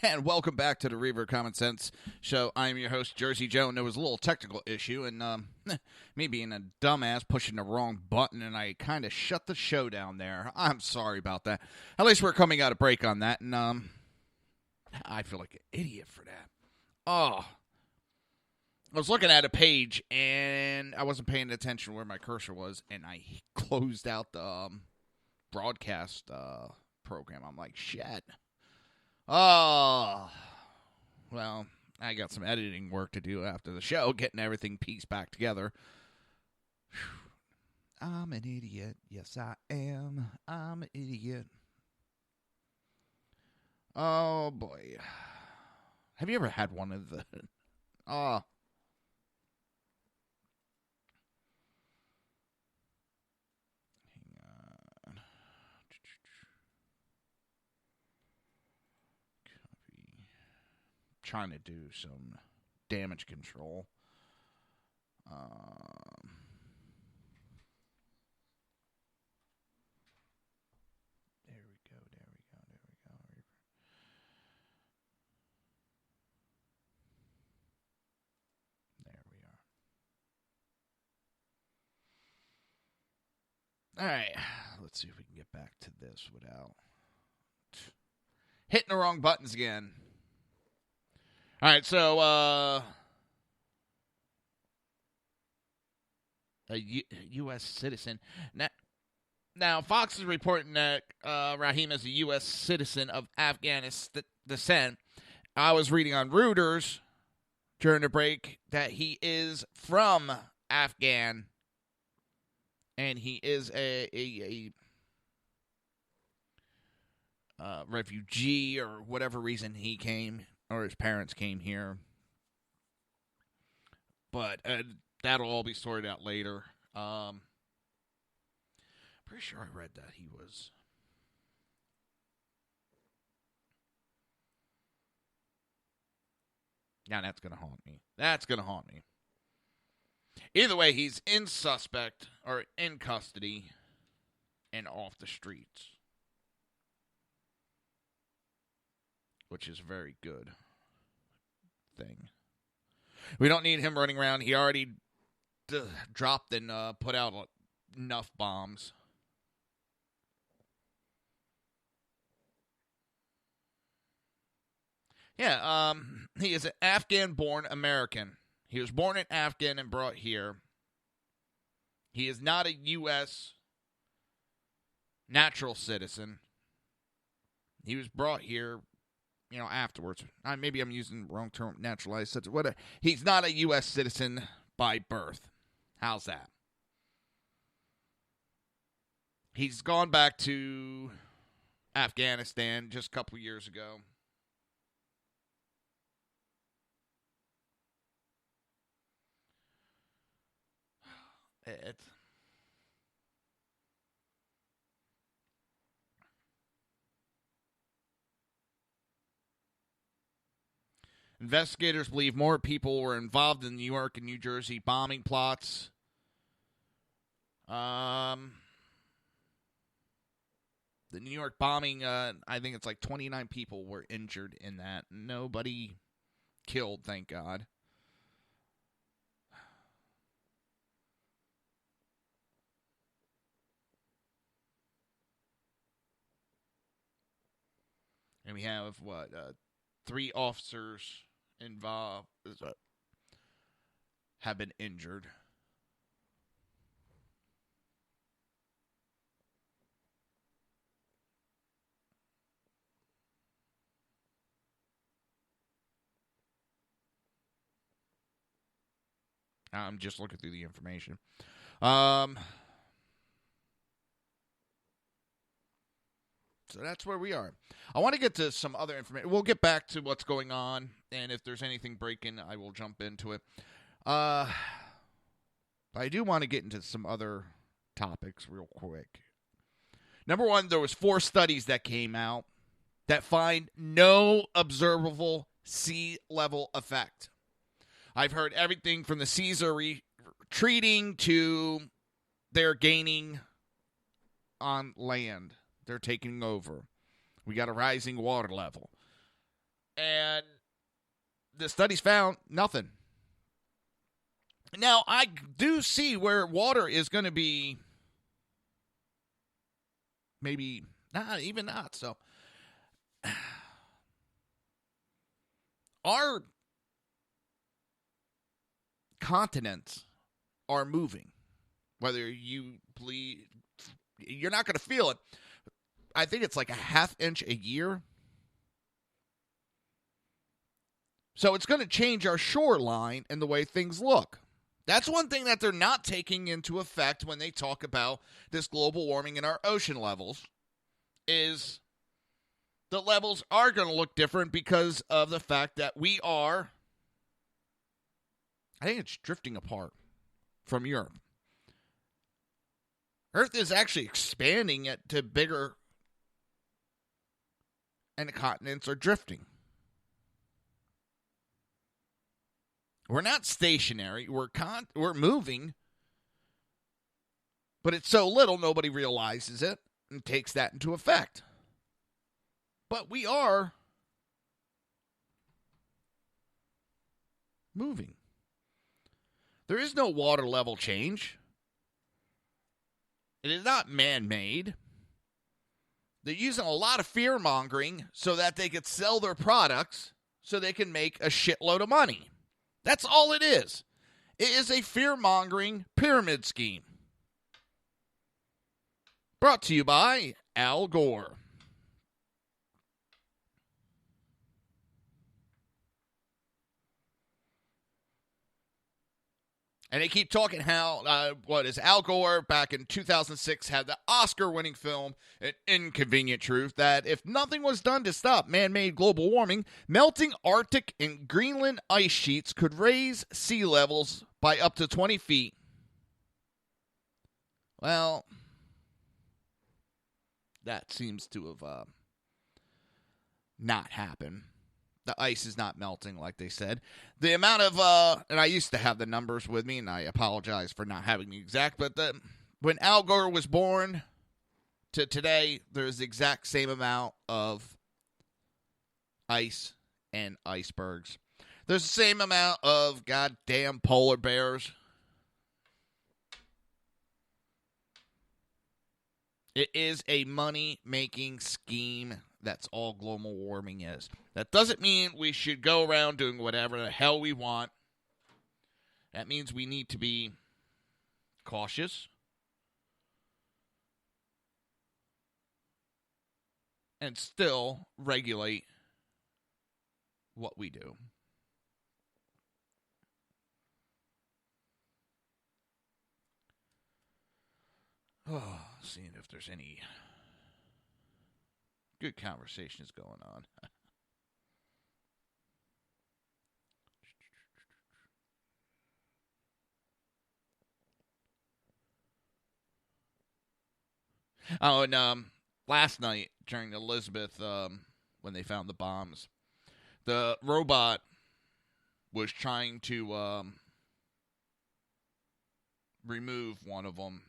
And welcome back to the Reaver of Common Sense show. I'm your host, Jersey Joe, and there was a little technical issue, and me being a dumbass pushing the wrong button, and I kind of shut the show down there. I'm sorry about that. At least we're coming out of break on that, and I feel like an idiot for that. Oh. I was looking at a page, and I wasn't paying attention where my cursor was, and I closed out the broadcast program. I'm like, shit. Oh, well, I got some editing work to do after the show, getting everything pieced back together. I'm an idiot. Yes, I am. I'm an idiot. Oh, boy. Have you ever had one of the... Oh. Hang on. Trying to do some damage control. There we go. There we are. All right, let's see if we can get back to this without hitting the wrong buttons again. All right, so a U.S. citizen. Now, Fox is reporting that Raheem is a U.S. citizen of Afghanistan descent. I was reading on Reuters during the break that he is from Afghan, and he is a refugee or whatever reason he came, or his parents came here. But that'll all be sorted out later. Pretty sure I read that he was... Now that's going to haunt me. Either way, he's in suspect, or in custody, and off the streets. Which is a very good thing. We don't need him running around. He already dropped and put out enough bombs. Yeah, he is an Afghan-born American. He was born in Afghan and brought here. He is not a U.S. natural citizen. He was brought here, afterwards. Maybe I'm using the wrong term, naturalized citizen. Whatever. He's not a U.S. citizen by birth. How's that? He's gone back to Afghanistan just a couple years ago. Investigators believe more people were involved in New York and New Jersey bombing plots. The New York bombing, I think it's like 29 people were injured in that. Nobody killed, thank God. And we have, 3 officers involved have been injured. I'm just looking through the information. So that's where we are. I want to get to some other information. We'll get back to what's going on, and if there's anything breaking, I will jump into it. But I do want to get into some other topics real quick. Number one, there was 4 studies that came out that find no observable sea level effect. I've heard everything from the seas are retreating to they're gaining on land. They're taking over. We got a rising water level. And the studies found nothing. Now, I do see where water is going to be maybe not. So, our continents are moving. Whether you believe, you're not going to feel it. I think it's like a half inch a year. So it's going to change our shoreline and the way things look. That's one thing that they're not taking into effect when they talk about this global warming in our ocean levels, is the levels are going to look different because of the fact that we are, I think it's drifting apart from Europe. Earth is actually expanding to bigger, and the continents are drifting. We're not stationary. We're moving, but it's so little nobody realizes it and takes that into effect. But we are moving. There is no water level change. It is not man-made. They're using a lot of fear-mongering so that they could sell their products so they can make a shitload of money. That's all it is. It is a fear-mongering pyramid scheme. Brought to you by Al Gore. And they keep talking how, Al Gore back in 2006 had the Oscar-winning film, An Inconvenient Truth, that if nothing was done to stop man-made global warming, melting Arctic and Greenland ice sheets could raise sea levels by up to 20 feet. Well, that seems to have not happened. The ice is not melting like they said. The amount of, and I used to have the numbers with me, and I apologize for not having the exact, but when Al Gore was born to today, there's the exact same amount of ice and icebergs. There's the same amount of goddamn polar bears. It is a money-making scheme. That's all global warming is. That doesn't mean we should go around doing whatever the hell we want. That means we need to be cautious and still regulate what we do. Oh, seeing if there's any good conversations going on. Oh, and last night during Elizabeth, when they found the bombs, the robot was trying to remove one of them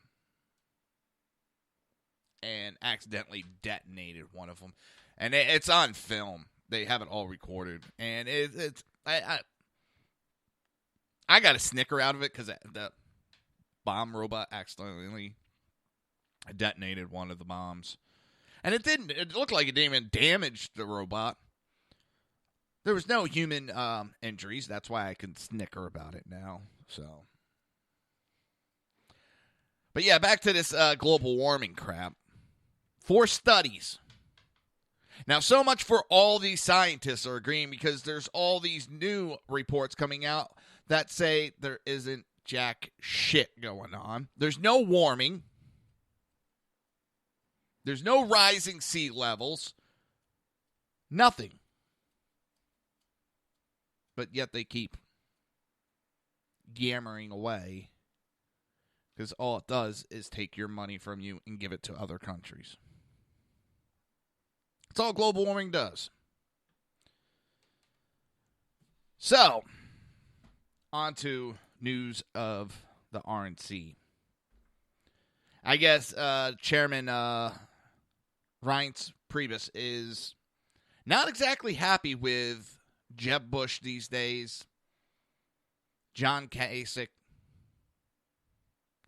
and accidentally detonated one of them. And it's on film. They have it all recorded. And it's I got a snicker out of it because the bomb robot accidentally detonated one of the bombs. And it didn't. It looked like it didn't even damage the robot. There was no human injuries. That's why I can snicker about it now. So, but yeah, back to this global warming crap. 4 studies. Now, so much for all these scientists are agreeing because there's all these new reports coming out that say there isn't jack shit going on. There's no warming. There's no rising sea levels. Nothing. But yet they keep yammering away because all it does is take your money from you and give it to other countries. That's all global warming does. So, on to news of the RNC. I guess Chairman Reince Priebus is not exactly happy with Jeb Bush these days, John Kasich,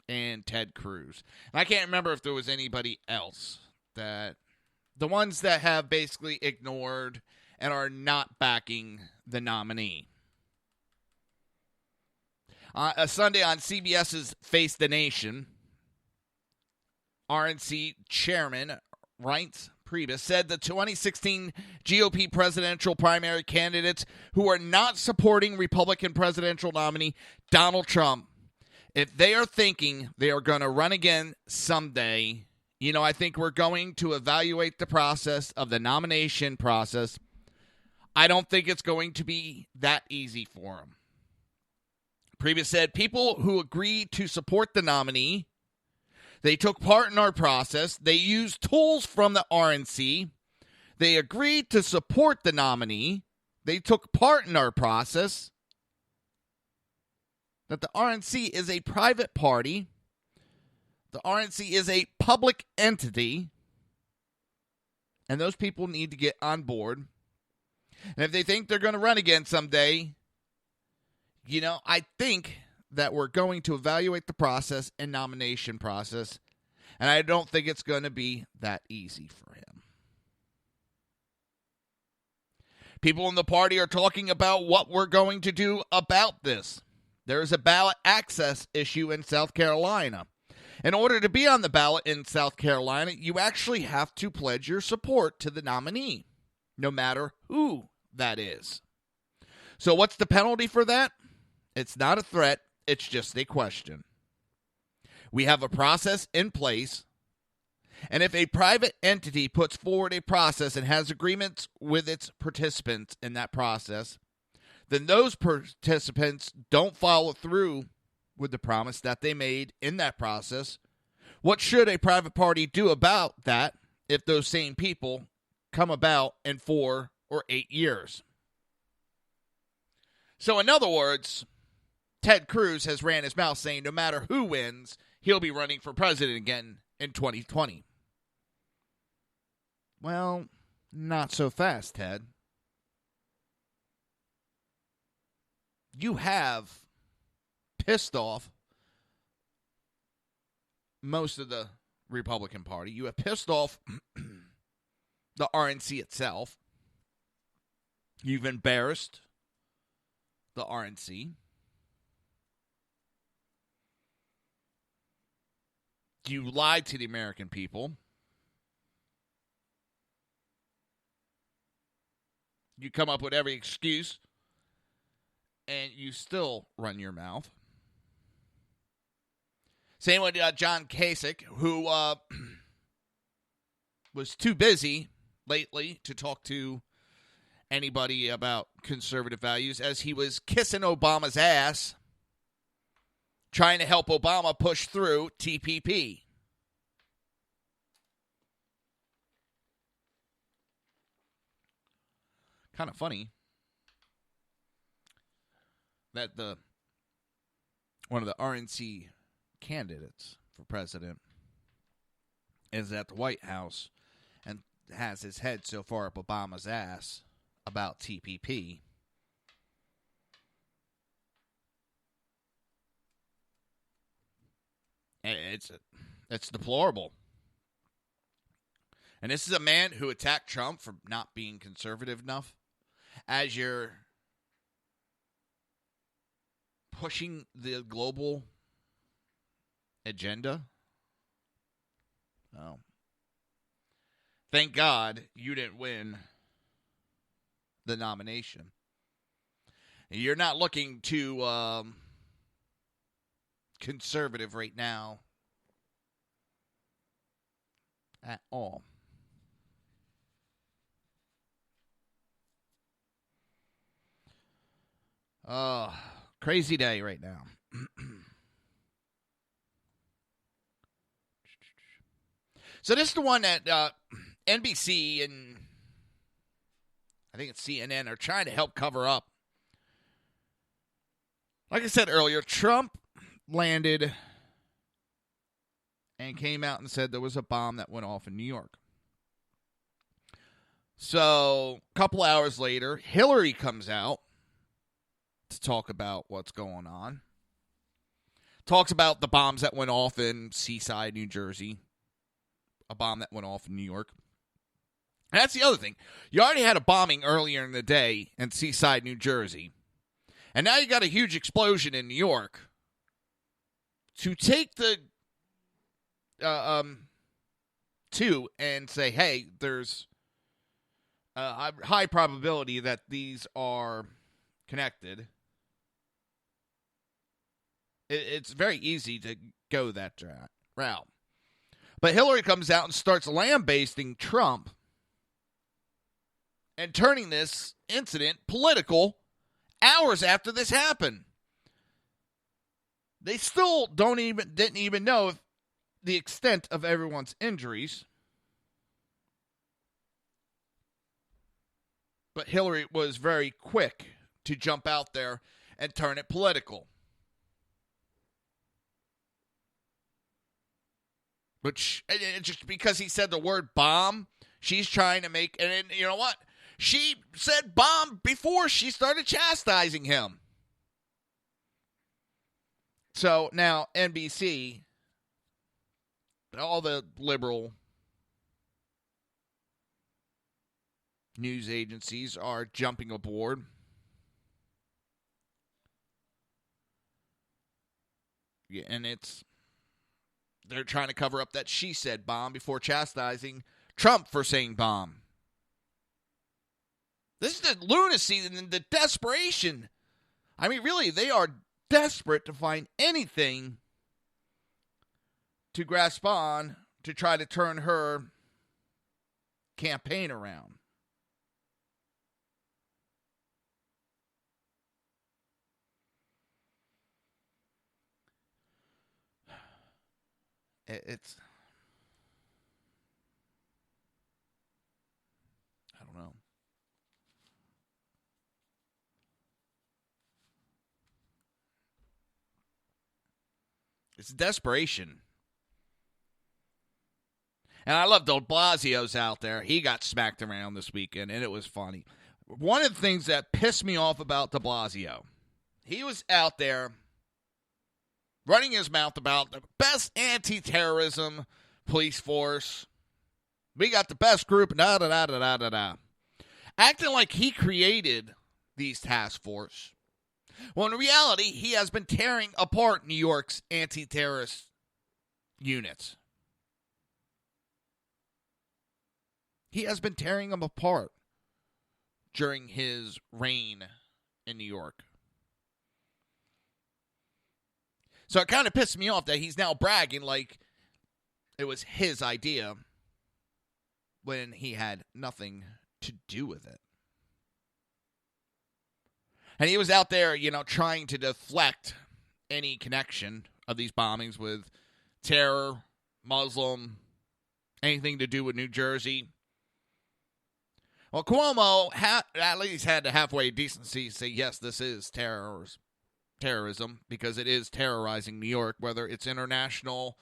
and Ted Cruz. And I can't remember if there was anybody else that, the ones that have basically ignored and are not backing the nominee. A Sunday on CBS's Face the Nation, RNC chairman Reince Priebus said the 2016 GOP presidential primary candidates who are not supporting Republican presidential nominee Donald Trump, if they are thinking they are going to run again someday, I think we're going to evaluate the process of the nomination process. I don't think it's going to be that easy for them. Priebus said people who agreed to support the nominee, they took part in our process. They used tools from the RNC. They agreed to support the nominee. They took part in our process. That the RNC is a private party. The RNC is a public entity. And those people need to get on board. And if they think they're going to run again someday, I think that we're going to evaluate the process and nomination process, and I don't think it's going to be that easy for him. People in the party are talking about what we're going to do about this. There is a ballot access issue in South Carolina. In order to be on the ballot in South Carolina, you actually have to pledge your support to the nominee, no matter who that is. So what's the penalty for that? It's not a threat. It's just a question. We have a process in place, and if a private entity puts forward a process and has agreements with its participants in that process, then those participants don't follow through with the promise that they made in that process. What should a private party do about that if those same people come about in 4 or 8 years? So in other words, Ted Cruz has ran his mouth saying no matter who wins, he'll be running for president again in 2020. Well, not so fast, Ted. You have pissed off most of the Republican Party. You have pissed off the RNC itself. You've embarrassed the RNC. You lied to the American people. You come up with every excuse, and you still run your mouth. Same with John Kasich, who was too busy lately to talk to anybody about conservative values, as he was kissing Obama's ass, trying to help Obama push through TPP. Kind of funny that one of the RNC candidates for president is at the White House and has his head so far up Obama's ass about TPP. It's deplorable. And this is a man who attacked Trump for not being conservative enough. As you're pushing the global agenda. Oh. Thank God you didn't win the nomination. You're not looking too conservative right now at all. Crazy day right now. So this is the one that NBC and I think it's CNN are trying to help cover up. Like I said earlier, Trump landed and came out and said there was a bomb that went off in New York. So, a couple hours later, Hillary comes out to talk about what's going on. Talks about the bombs that went off in Seaside, New Jersey. A bomb that went off in New York. And that's the other thing. You already had a bombing earlier in the day in Seaside, New Jersey. And now you got a huge explosion in New York. To take the two and say, hey, there's a high probability that these are connected. It's very easy to go that route. But Hillary comes out and starts lambasting Trump and turning this incident political hours after this happened. They still didn't even know the extent of everyone's injuries. But Hillary was very quick to jump out there and turn it political. But just because he said the word bomb, she's trying to make... And you know what? She said bomb before she started chastising him. So now NBC, all the liberal news agencies are jumping aboard. Yeah, and they're trying to cover up that she said bomb before chastising Trump for saying bomb. This is the lunacy and the desperation. I mean, really, they are desperate to find anything to grasp on to try to turn her campaign around. It's... I don't know. It's desperation. And I love de Blasio's out there. He got smacked around this weekend, and it was funny. One of the things that pissed me off about de Blasio, he was out there running his mouth about the best anti-terrorism police force. We got the best group, da-da-da-da-da-da-da. Acting like he created these task force. Well, in reality, he has been tearing apart New York's anti-terrorist units. He has been tearing them apart during his reign in New York. So it kind of pissed me off that he's now bragging like it was his idea when he had nothing to do with it. And he was out there, trying to deflect any connection of these bombings with terror, Muslim, anything to do with New Jersey. Well, Cuomo at least had the halfway decency to say, yes, this is terrorism, because it is terrorizing New York, whether it's international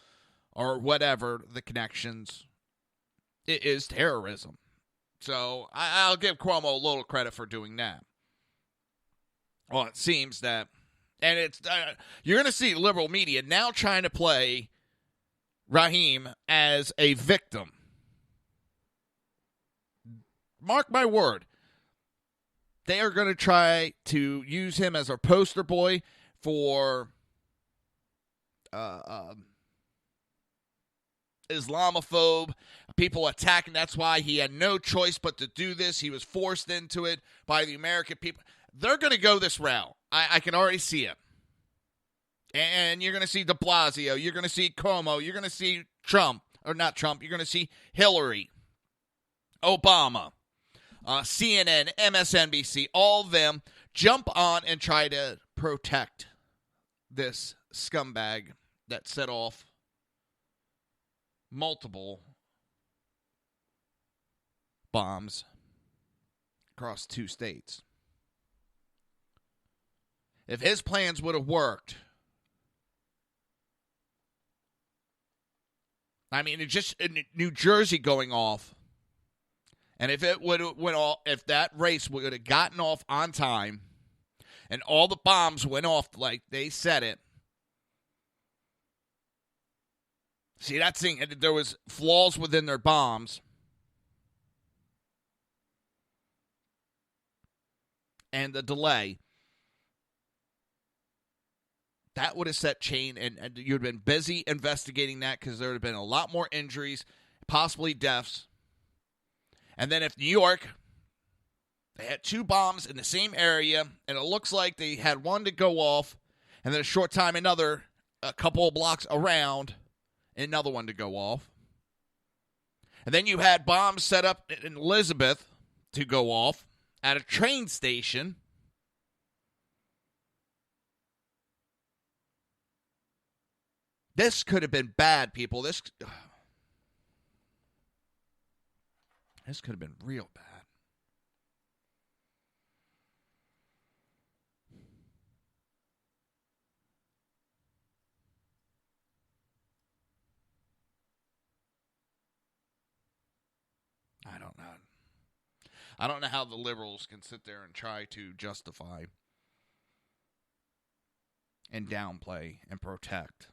or whatever the connections. It is terrorism. So I'll give Cuomo a little credit for doing that. Well, it seems that, and it's you're going to see liberal media now trying to play Raheem as a victim. Mark my word. They are going to try to use him as a poster boy for Islamophobe, people attacking. That's why he had no choice but to do this. He was forced into it by the American people. They're going to go this route. I can already see it. And you're going to see de Blasio. You're going to see Cuomo. You're going to see Trump. Or not Trump. You're going to see Hillary. Obama. CNN. MSNBC. All of them jump on and try to protect this scumbag that set off multiple bombs across 2 states. If his plans would have worked, I mean, it's just in New Jersey going off And if if that race would have gotten off on time, and all the bombs went off like they said it. See, that thing, there was flaws within their bombs. And the delay. That would have set chain, and you'd have been busy investigating that because there would have been a lot more injuries, possibly deaths. And then if New York, they had 2 bombs in the same area, and it looks like they had one to go off, and then a short time a couple of blocks around, another one to go off. And then you had bombs set up in Elizabeth to go off at a train station. This could have been bad, people. This could have been real bad. I don't know. I don't know how the liberals can sit there and try to justify and downplay and protect.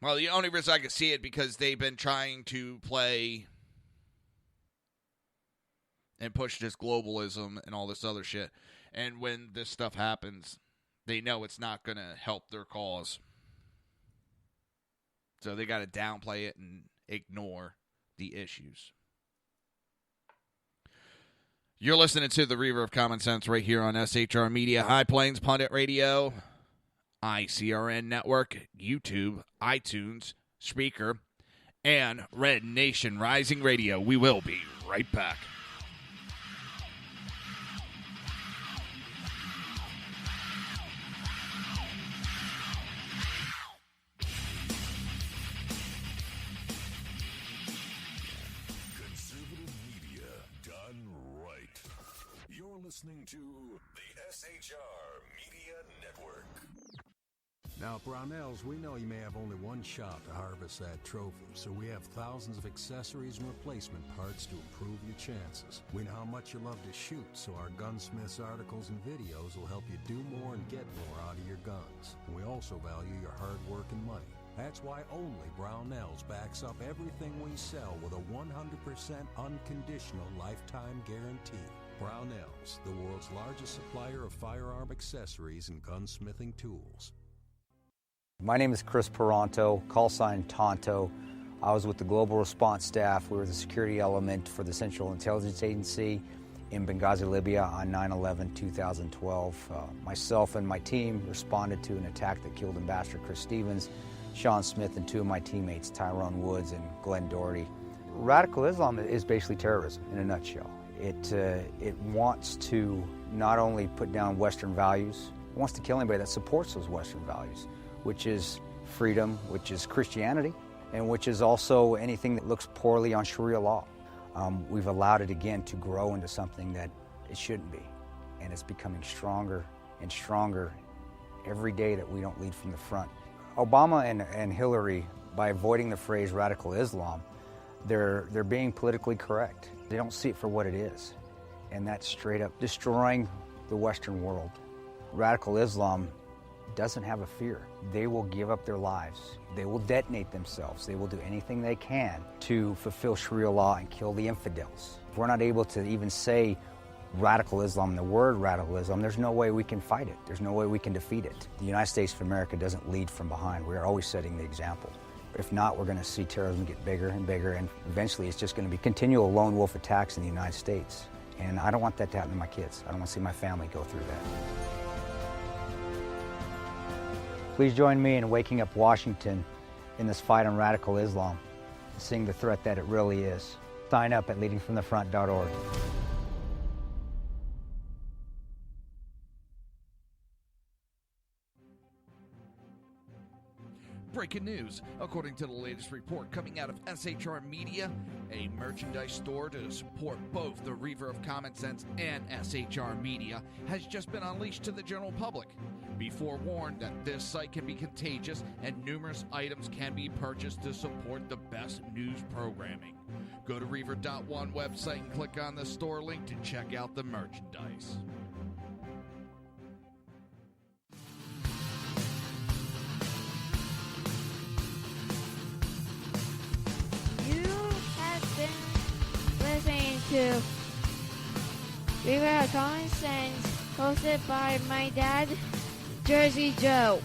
Well, the only reason I can see it because they've been trying to play and push this globalism and all this other shit. And when this stuff happens, they know it's not going to help their cause. So they got to downplay it and ignore the issues. You're listening to the Reaver of Common Sense right here on SHR Media, High Plains Pundit Radio, ICRN Network, YouTube, iTunes, Spreaker, and Red Nation Rising Radio. We will be right back. Listening to the SHR Media Network. Now, at Brownells, we know you may have only one shot to harvest that trophy, so we have thousands of accessories and replacement parts to improve your chances. We know how much you love to shoot, so our gunsmiths articles and videos will help you do more and get more out of your guns. And we also value your hard work and money. That's why only Brownells backs up everything we sell with a 100% unconditional lifetime guarantee. Brownells, the world's largest supplier of firearm accessories and gunsmithing tools. My name is Chris Peranto, call sign Tonto. I was with the Global Response Staff. We were the security element for the Central Intelligence Agency in Benghazi, Libya on 9/11/2012. Myself and my team responded to an attack that killed Ambassador Chris Stevens, Sean Smith, and 2 of my teammates, Tyrone Woods and Glenn Doherty. Radical Islam is basically terrorism in a nutshell. It wants to not only put down Western values, it wants to kill anybody that supports those Western values, which is freedom, which is Christianity, and which is also anything that looks poorly on Sharia law. We've allowed it again to grow into something that it shouldn't be, and it's becoming stronger and stronger every day that we don't lead from the front. Obama and Hillary, by avoiding the phrase radical Islam, they're being politically correct. They don't see it for what it is, and that's straight up destroying the Western world. Radical Islam doesn't have a fear. They will give up their lives. They will detonate themselves. They will do anything they can to fulfill Sharia law and kill the infidels. If we're not able to even say radical Islam, the word radical Islam, there's no way we can fight it. There's no way we can defeat it. The United States of America doesn't lead from behind. We're always setting the example. If not, we're going to see terrorism get bigger and bigger, and eventually it's just going to be continual lone wolf attacks in the United States. And I don't want that to happen to my kids. I don't want to see my family go through that. Please join me in waking up Washington in this fight on radical Islam, seeing the threat that it really is. Sign up at leadingfromthefront.org. Breaking news. According to the latest report coming out of SHR Media, a merchandise store to support both the Reaver of Common Sense and SHR Media has just been unleashed to the general public. Be forewarned that this site can be contagious and numerous items can be purchased to support the best news programming. Go Go to Reaver.one website and click on the store link to check out the merchandise. You have been listening to Reaver of Common Sense, hosted by my dad, Jersey Joe.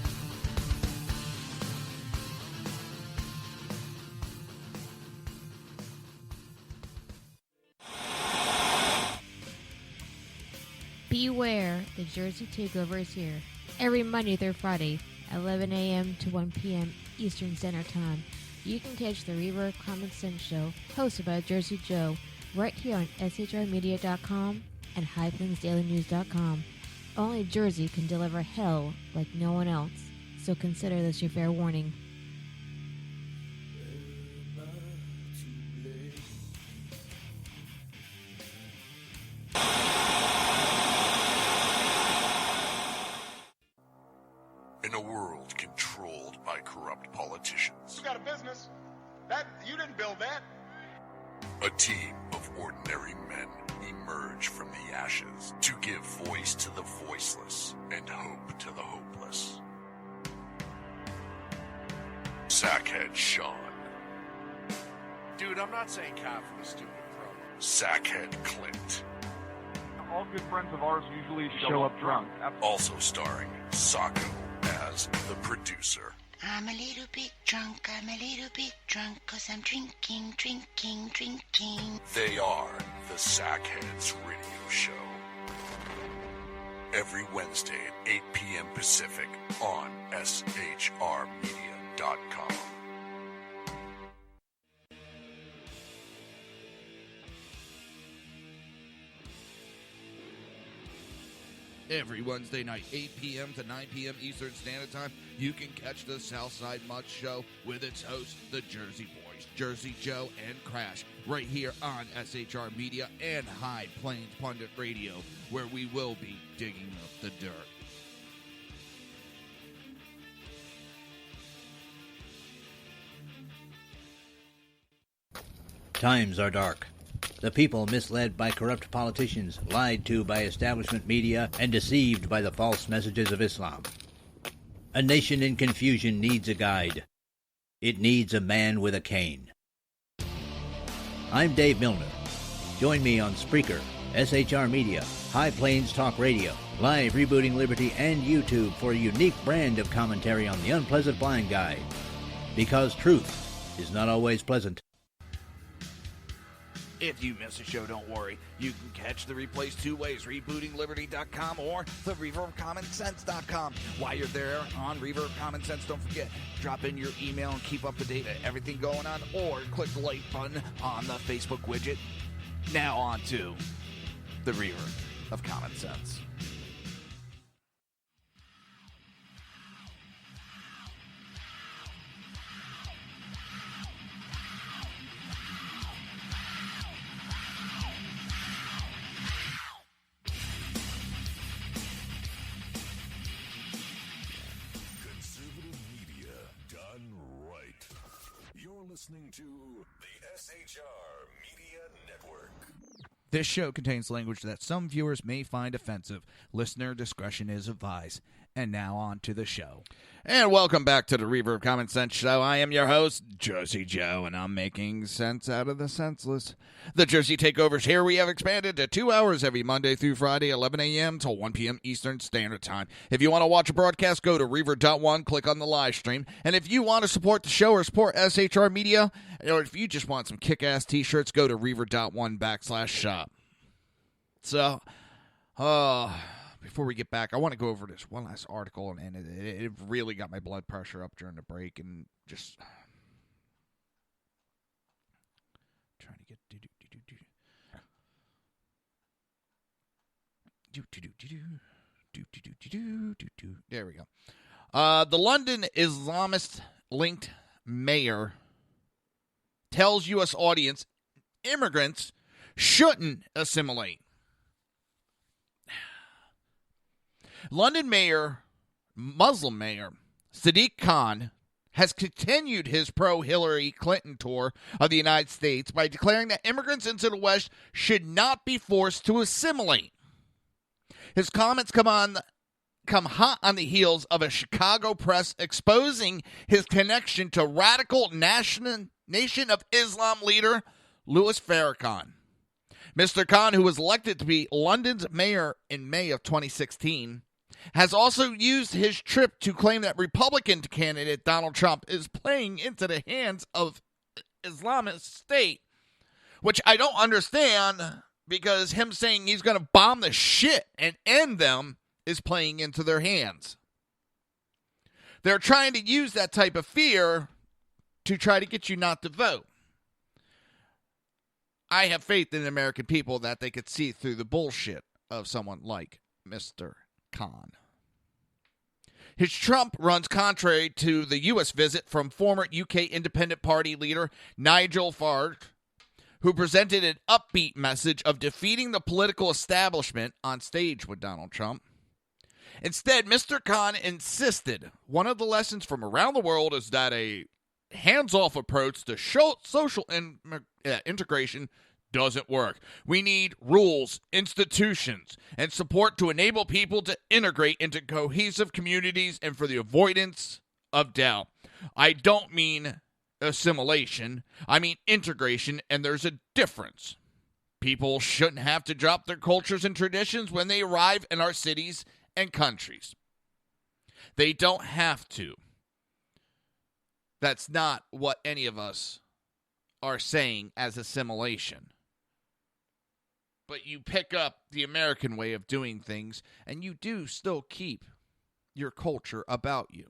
Beware, the Jersey Takeover is here. Every Monday through Friday, 11 a.m. to 1 p.m. Eastern Standard Time. You can catch the Reaver of Common Sense show, hosted by Jersey Joe, right here on shrmedia.com and highplainsdailynews.com. Only Jersey can deliver hell like no one else, so consider this your fair warning. In a world controlled by corrupt politicians, You got a business. You didn't build that. a team of ordinary men emerge from the ashes to give voice to the voiceless and hope to the hopeless. Sackhead Sean, Dude, I'm not saying cop for the stupid pro. Sackhead Clint, All good friends of ours usually show up drunk. also starring Sacco as the producer. I'm a little bit drunk, 'cause I'm drinking. They are the Sackheads Radio Show. Every Wednesday at 8 p.m. Pacific on shrmedia.com. Every Wednesday night, 8 p.m. to 9 p.m. Eastern Standard Time, you can catch the Southside Mutt Show with its hosts, the Jersey Boys, Jersey Joe and Crash, right here on SHR Media and High Plains Pundit Radio, where we will be digging up the dirt. Times are dark. The people misled by corrupt politicians, lied to by establishment media, and deceived by the false messages of Islam. A nation in confusion needs a guide. It needs a man with a cane. I'm Dave Milner. Join me on Spreaker, SHR Media, High Plains Talk Radio, Live Rebooting Liberty, and YouTube for a unique brand of commentary on the unpleasant blind guide. Because truth is not always pleasant. If you miss a show, don't worry. You can catch the replays two ways, rebootingliberty.com or the reaverofcommonsense.com. While you're there on Reaver of Common Sense, don't forget, drop in your email and keep up to date on everything going on, or click the like button on the Facebook widget. Now on to the Reaver of Common Sense. Conservative media done right. You're listening to the SHR Media Network. This show contains language that some viewers may find offensive. Listener discretion is advised. And now on to the show. And welcome back to the Reaver of Common Sense show. I am your host, Jersey Joe, and I'm making sense out of the senseless. The Jersey Takeovers here we have expanded to 2 hours every Monday through Friday, 11 a.m. till 1 p.m. Eastern Standard Time. If you want to watch a broadcast, go to Reaver.one, click on the live stream. And if you want to support the show or support SHR Media, or if you just want some kick-ass t-shirts, go to Reaver.one/shop. So, before we get back, I want to go over this one last article, and it really got my blood pressure up during the break, and just trying to get there we go. The London Islamist-linked mayor tells U.S. audience immigrants shouldn't assimilate. London mayor, Muslim mayor, Sadiq Khan, has continued his pro-Hillary Clinton tour of the United States by declaring that immigrants into the West should not be forced to assimilate. His comments come hot on the heels of a Chicago press exposing his connection to radical Nation of Islam leader Louis Farrakhan. Mr. Khan, who was elected to be London's mayor in May of 2016, has also used his trip to claim that Republican candidate Donald Trump is playing into the hands of Islamic State, which I don't understand, because him saying he's going to bomb the shit and end them is playing into their hands. They're trying to use that type of fear to try to get you not to vote. I have faith in the American people that they could see through the bullshit of someone like Mr. Khan. His Trump runs contrary to the U.S. visit from former UK Independent Party leader Nigel Farage, who presented an upbeat message of defeating the political establishment on stage with Donald Trump. Instead, Mr. Khan insisted one of the lessons from around the world is that a hands-off approach to social integration doesn't work. We need rules, institutions, and support to enable people to integrate into cohesive communities and for the avoidance of doubt. I don't mean assimilation. I mean integration, and there's a difference. People shouldn't have to drop their cultures and traditions when they arrive in our cities and countries. They don't have to. That's not what any of us are saying as assimilation. But you pick up the American way of doing things, and you do still keep your culture about you.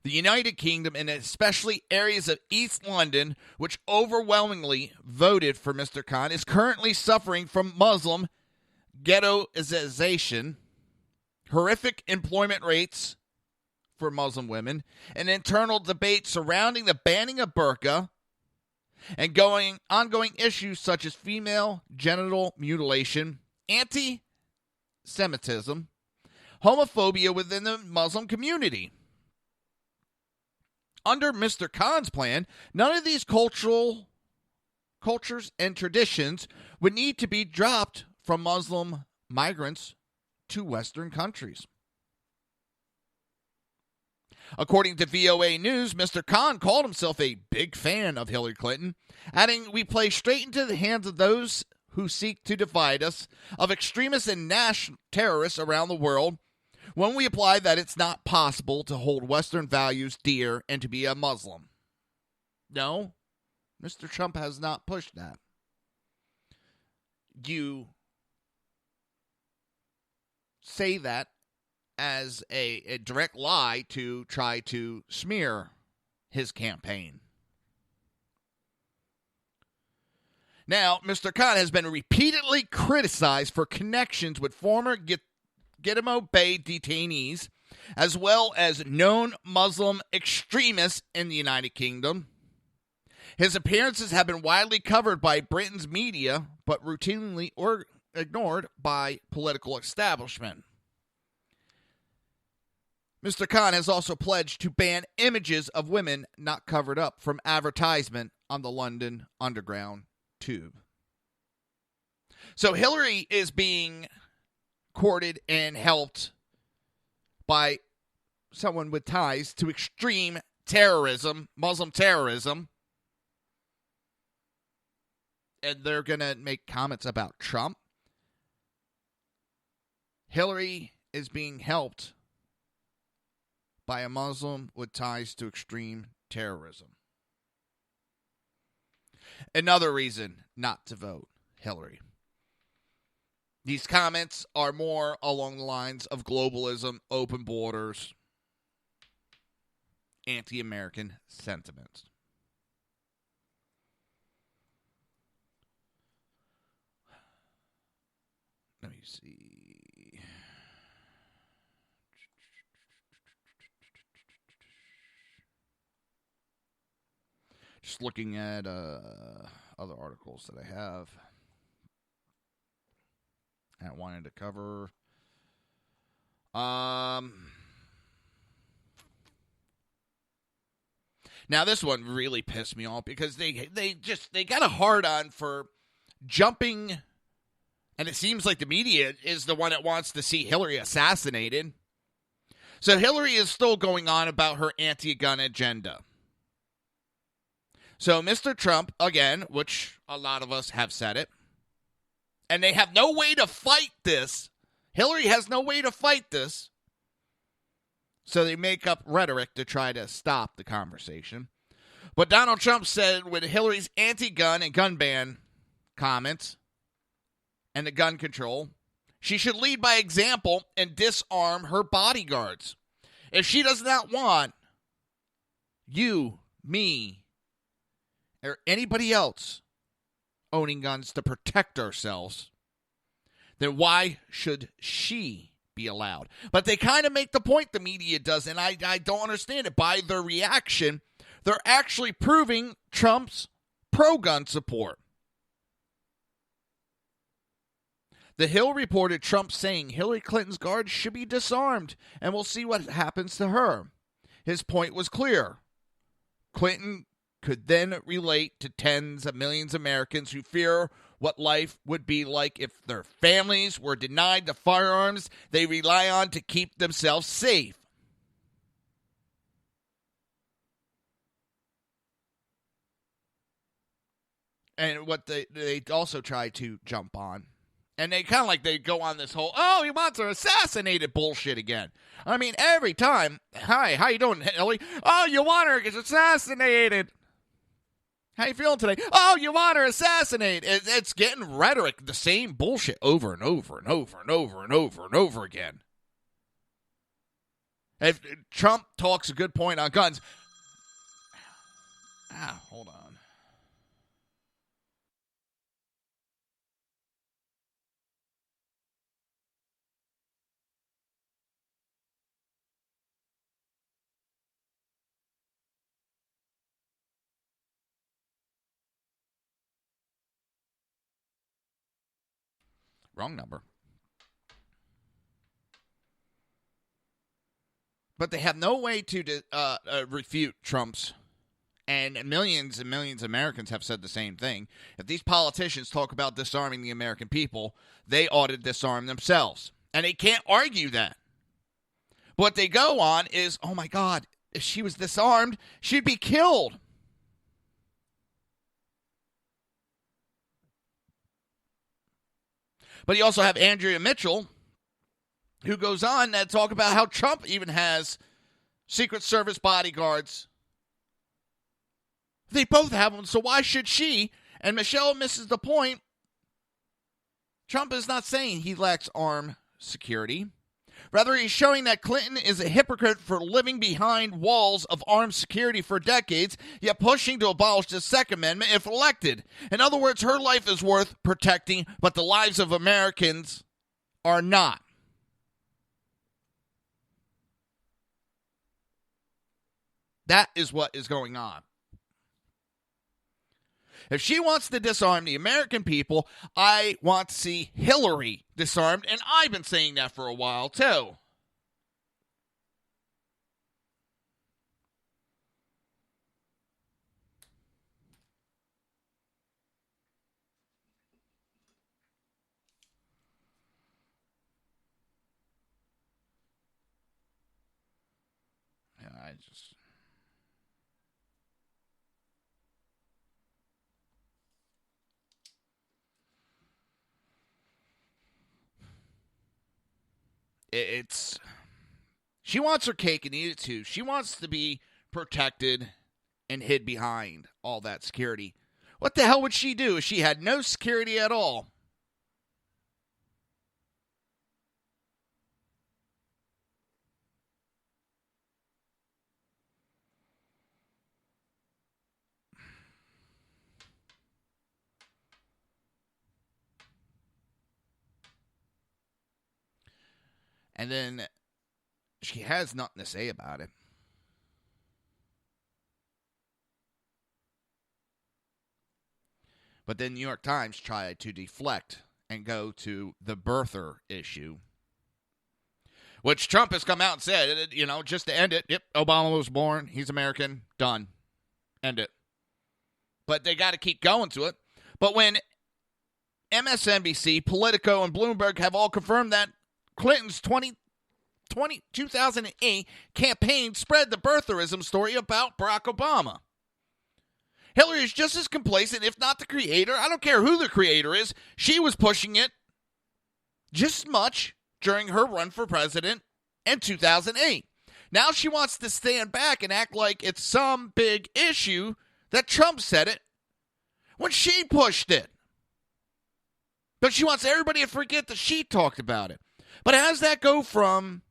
The United Kingdom, and especially areas of East London, which overwhelmingly voted for Mr. Khan, is currently suffering from Muslim ghettoization, horrific employment rates for Muslim women, an internal debate surrounding the banning of burqa, and ongoing issues such as female genital mutilation, anti-Semitism, homophobia within the Muslim community. Under Mr. Khan's plan, none of these cultures and traditions would need to be dropped from Muslim migrants to Western countries. According to VOA News, Mr. Khan called himself a big fan of Hillary Clinton, adding, "We play straight into the hands of those who seek to divide us, of extremists and national terrorists around the world, when we apply that it's not possible to hold Western values dear and to be a Muslim." No, Mr. Trump has not pushed that. You say that as a direct lie to try to smear his campaign. Now, Mr. Khan has been repeatedly criticized for connections with former Guantanamo Bay detainees, as well as known Muslim extremists in the United Kingdom. His appearances have been widely covered by Britain's media, but routinely ignored by political establishment. Mr. Khan has also pledged to ban images of women not covered up from advertisement on the London Underground tube. So Hillary is being courted and helped by someone with ties to extreme terrorism, Muslim terrorism. And they're going to make comments about Trump. Hillary is being helped by a Muslim with ties to extreme terrorism. Another reason not to vote Hillary. These comments are more along the lines of globalism, open borders, anti-American sentiments. Let me see. Just looking at other articles that I have. I wanted to cover. Now, this one really pissed me off because they got a hard on for jumping, and it seems like the media is the one that wants to see Hillary assassinated. So Hillary is still going on about her anti-gun agenda. So Mr. Trump, again, which a lot of us have said it, and they have no way to fight this. Hillary has no way to fight this. So they make up rhetoric to try to stop the conversation. But Donald Trump said with Hillary's anti-gun and gun ban comments and the gun control, she should lead by example and disarm her bodyguards. If she does not want you, me, or anybody else owning guns to protect ourselves, then why should she be allowed? But they kind of make the point, the media does, and I don't understand it. By their reaction, they're actually proving Trump's pro-gun support. The Hill reported Trump saying Hillary Clinton's guards should be disarmed, and we'll see what happens to her. His point was clear. Clinton could then relate to tens of millions of Americans who fear what life would be like if their families were denied the firearms they rely on to keep themselves safe. And what they also try to jump on. And they kind of like they go on this whole, oh, he wants her assassinated bullshit again. I mean, every time, hi, how you doing, Hillary? Oh, you want her assassinated. How you feeling today? Oh, you want her assassinated. It's getting rhetoric, the same bullshit over and over and over and over and over and over again. If Trump talks a good point on guns. Hold on. Wrong number. But they have no way to refute Trump's, and millions of Americans have said the same thing. If these politicians talk about disarming the American people, they ought to disarm themselves. And they can't argue that. What they go on is, oh my God, if she was disarmed, she'd be killed. But you also have Andrea Mitchell, who goes on to talk about how Trump even has Secret Service bodyguards. They both have them, so why should she? And Michelle misses the point. Trump is not saying he lacks armed security. Rather, he's showing that Clinton is a hypocrite for living behind walls of armed security for decades, yet pushing to abolish the Second Amendment if elected. In other words, her life is worth protecting, but the lives of Americans are not. That is what is going on. If she wants to disarm the American people, I want to see Hillary disarmed, and I've been saying that for a while, too. She wants her cake and eat it too. She wants to be protected and hid behind all that security. What the hell would she do if she had no security at all? And then she has nothing to say about it. But then New York Times tried to deflect and go to the birther issue, which Trump has come out and said, just to end it, yep, Obama was born, he's American, done. end it. But they got to keep going to it. But when MSNBC, Politico, and Bloomberg have all confirmed that Clinton's 2008 campaign spread the birtherism story about Barack Obama. Hillary is just as complacent, if not the creator. I don't care who the creator is. She was pushing it just as much during her run for president in 2008. Now she wants to stand back and act like it's some big issue that Trump said it when she pushed it. But she wants everybody to forget that she talked about it. But how does that go from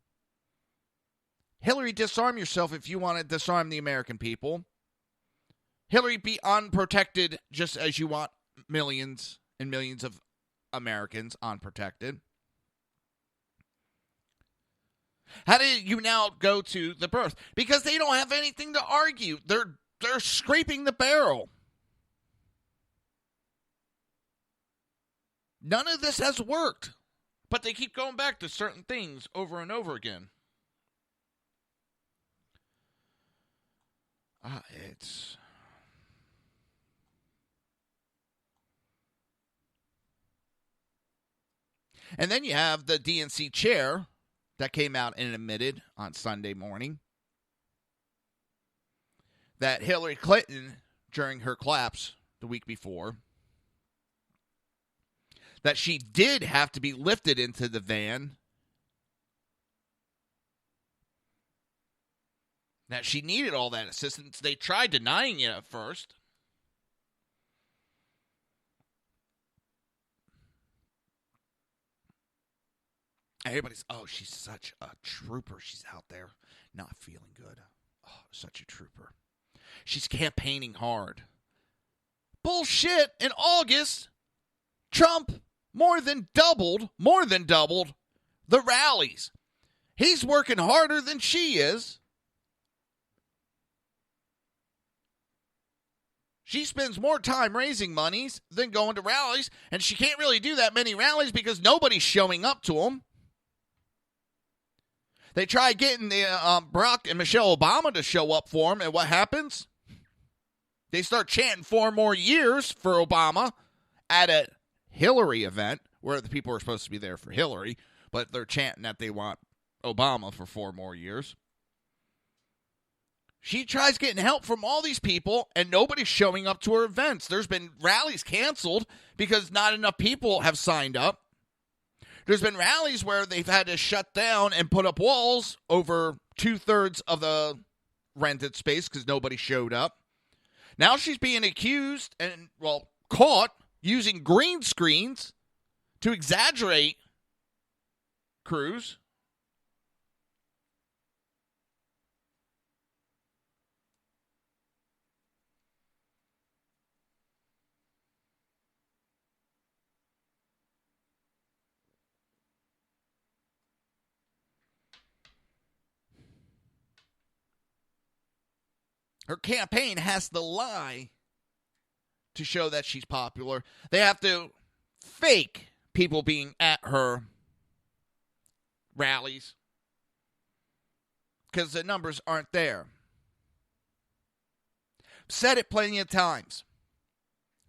Hillary, disarm yourself if you want to disarm the American people? Hillary, be unprotected just as you want millions and millions of Americans unprotected. How do you now go to the birth? Because they don't have anything to argue. They're scraping the barrel. None of this has worked. But they keep going back to certain things over and over again. It's... And then you have the DNC chair that came out and admitted on Sunday morning that Hillary Clinton, during her collapse the week before, that she did have to be lifted into the van, that she needed all that assistance. They tried denying it at first. Everybody's, oh, she's such a trooper. She's out there not feeling good. Oh, such a trooper. She's campaigning hard. Bullshit. In August, Trump more than doubled the rallies. He's working harder than she is. She spends more time raising monies than going to rallies, and she can't really do that many rallies because nobody's showing up to them. They try getting the Barack and Michelle Obama to show up for him, and what happens? They start chanting 4 more years for Obama at a Hillary event, where the people are supposed to be there for Hillary, but they're chanting that they want Obama for 4 more years. She tries getting help from all these people, and nobody's showing up to her events. There's been rallies canceled because not enough people have signed up. There's been rallies where they've had to shut down and put up walls over 2/3 of the rented space because nobody showed up. Now she's being accused and, well, caught using green screens to exaggerate crews. Her campaign has to lie to show that she's popular. They have to fake people being at her rallies because the numbers aren't there. Said it plenty of times.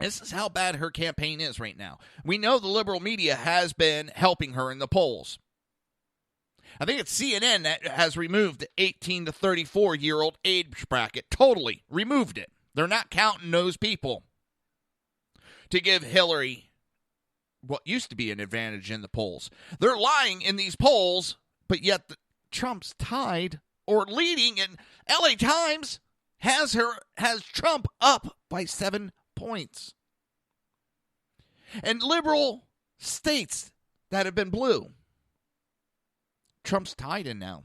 This is how bad her campaign is right now. We know the liberal media has been helping her in the polls. I think it's CNN that has removed the 18 to 34-year-old age bracket. Totally removed it. They're not counting those people to give Hillary what used to be an advantage in the polls. They're lying in these polls, but yet Trump's tied or leading, and LA Times has Trump up by 7 points. And liberal states that have been blue, Trump's tied in now.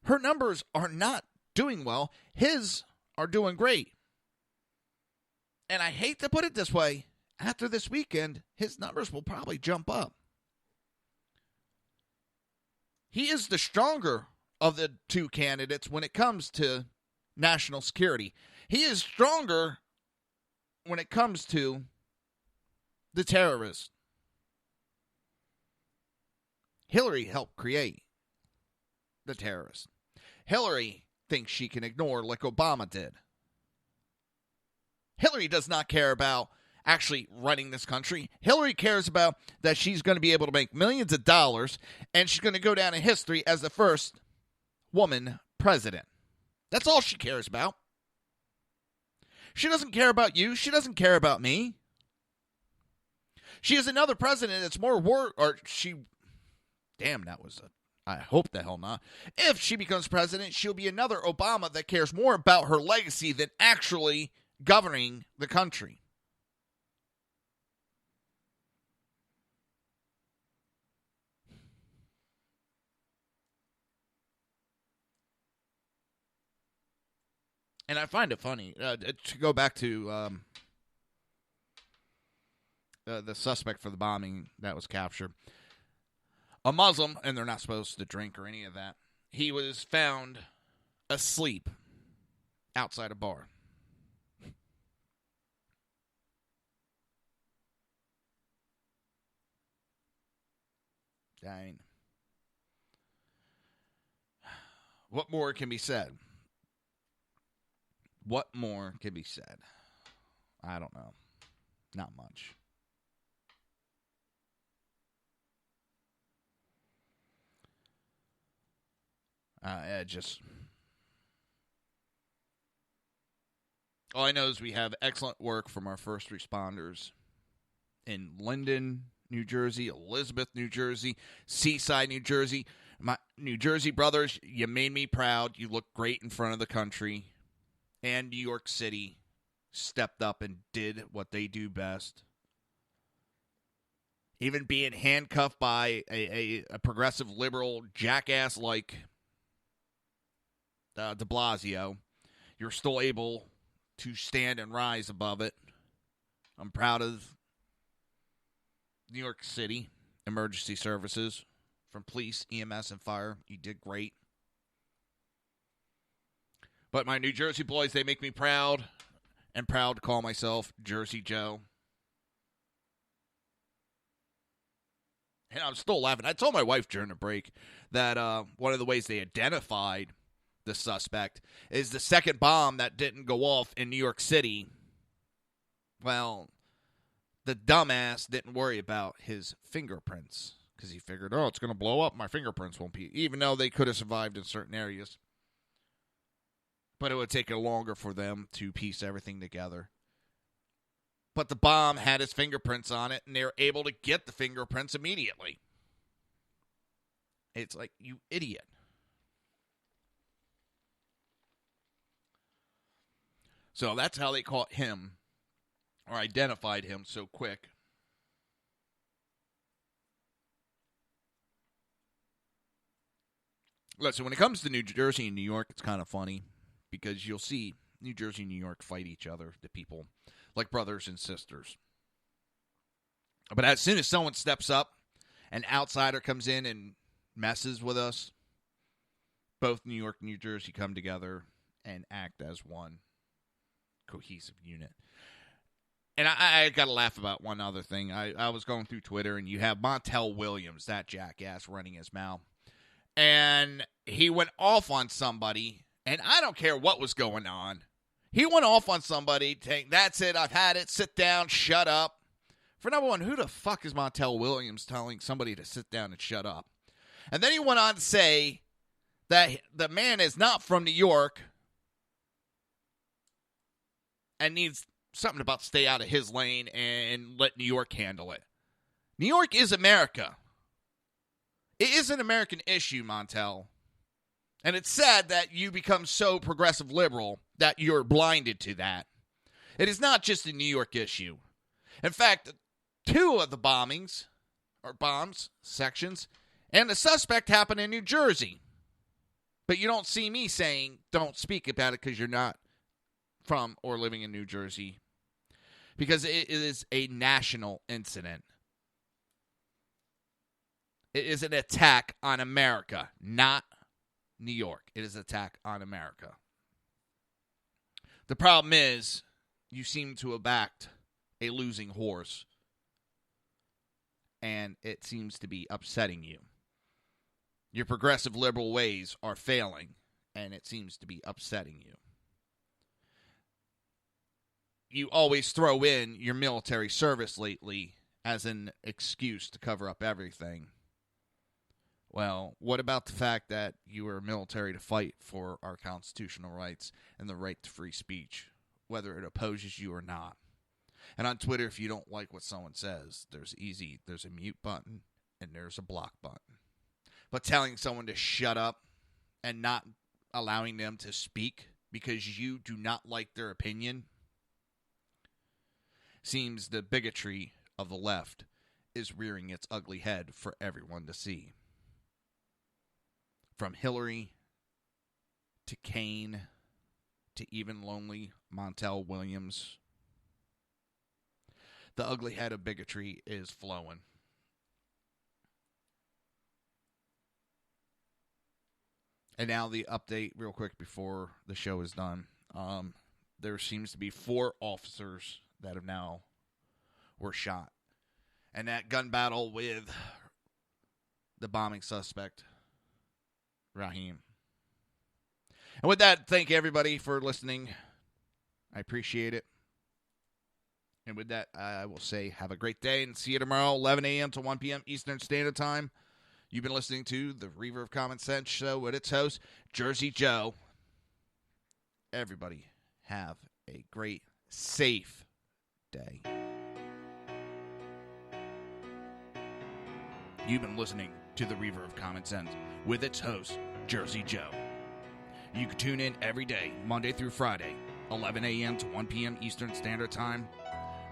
Her numbers are not doing well. His are doing great. And I hate to put it this way, after this weekend, his numbers will probably jump up. He is the stronger of the two candidates when it comes to national security. He is stronger when it comes to the terrorists. Hillary helped create. the terrorists. Hillary thinks she can ignore like Obama did. Hillary does not care about actually running this country. Hillary cares about that she's going to be able to make millions of dollars, and she's going to go down in history as the first woman president. That's all she cares about. She doesn't care about you. She doesn't care about me. She is another president that's more I hope the hell not. If she becomes president, she'll be another Obama that cares more about her legacy than actually governing the country. And I find it funny to go back to the suspect for the bombing that was captured. A Muslim, and they're not supposed to drink or any of that. He was found asleep outside a bar. I mean, what more can be said? What more can be said? I don't know. Not much. All I know is we have excellent work from our first responders in Linden, New Jersey, Elizabeth, New Jersey, Seaside, New Jersey. My New Jersey brothers, you made me proud. You look great in front of the country. And New York City stepped up and did what they do best. Even being handcuffed by a progressive liberal jackass like de Blasio, you're still able to stand and rise above it. I'm proud of New York City emergency services, from police, EMS, and fire. You did great. But my New Jersey boys, they make me proud, and proud to call myself Jersey Joe. And I'm still laughing. I told my wife during the break that one of the ways they identified the suspect is the second bomb that didn't go off in New York City. Well, the dumbass didn't worry about his fingerprints because he figured, it's going to blow up. My fingerprints won't be, even though they could have survived in certain areas. But it would take longer for them to piece everything together. But the bomb had his fingerprints on it, and they were able to get the fingerprints immediately. It's like, you idiot. So that's how they caught him, or identified him so quick. Listen, when it comes to New Jersey and New York, it's kind of funny because you'll see New Jersey and New York fight each other, the people, like brothers and sisters. But as soon as someone steps up, an outsider comes in and messes with us, both New York and New Jersey come together and act as one cohesive unit. And I got to laugh about one other thing. I was going through Twitter, and you have Montel Williams, that jackass, running his mouth. And he went off on somebody, and I don't care what was going on. He went off on somebody, saying, that's it, I've had it, sit down, shut up. For number one, who the fuck is Montel Williams telling somebody to sit down and shut up? And then he went on to say that the man is not from New York and needs something about stay out of his lane and let New York handle it. New York is America. It is an American issue, Montel. And it's sad that you become so progressive liberal that you're blinded to that. It is not just a New York issue. In fact, 2 of the bombs, sections, and the suspect happened in New Jersey. But you don't see me saying don't speak about it because you're not from or living in New Jersey. Because it is a national incident. It is an attack on America, not New York. It is an attack on America. The problem is, you seem to have backed a losing horse, and it seems to be upsetting you. Your progressive liberal ways are failing, and it seems to be upsetting you. You always throw in your military service lately as an excuse to cover up everything. Well, what about the fact that you were military to fight for our constitutional rights and the right to free speech, whether it opposes you or not? And on Twitter, if you don't like what someone says, there's a mute button and there's a block button. But telling someone to shut up and not allowing them to speak because you do not like their opinion seems the bigotry of the left is rearing its ugly head for everyone to see. From Hillary to Kane to even lonely Montel Williams, the ugly head of bigotry is flowing. And now the update real quick before the show is done. There seems to be 4 officers that have now were shot. And that gun battle with the bombing suspect, Rahim. And with that, thank everybody for listening. I appreciate it. And with that, I will say have a great day and see you tomorrow, 11 a.m. to 1 p.m. Eastern Standard Time. You've been listening to the Reaver of Common Sense show with its host, Jersey Joe. Everybody have a great, safe day. You've been listening to the Reaver of Common Sense with its host, Jersey Joe. You can tune in every day, Monday through Friday, 11 a.m. to 1 p.m. Eastern Standard Time,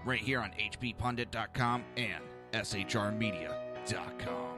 right here on hppundit.com and shrmedia.com.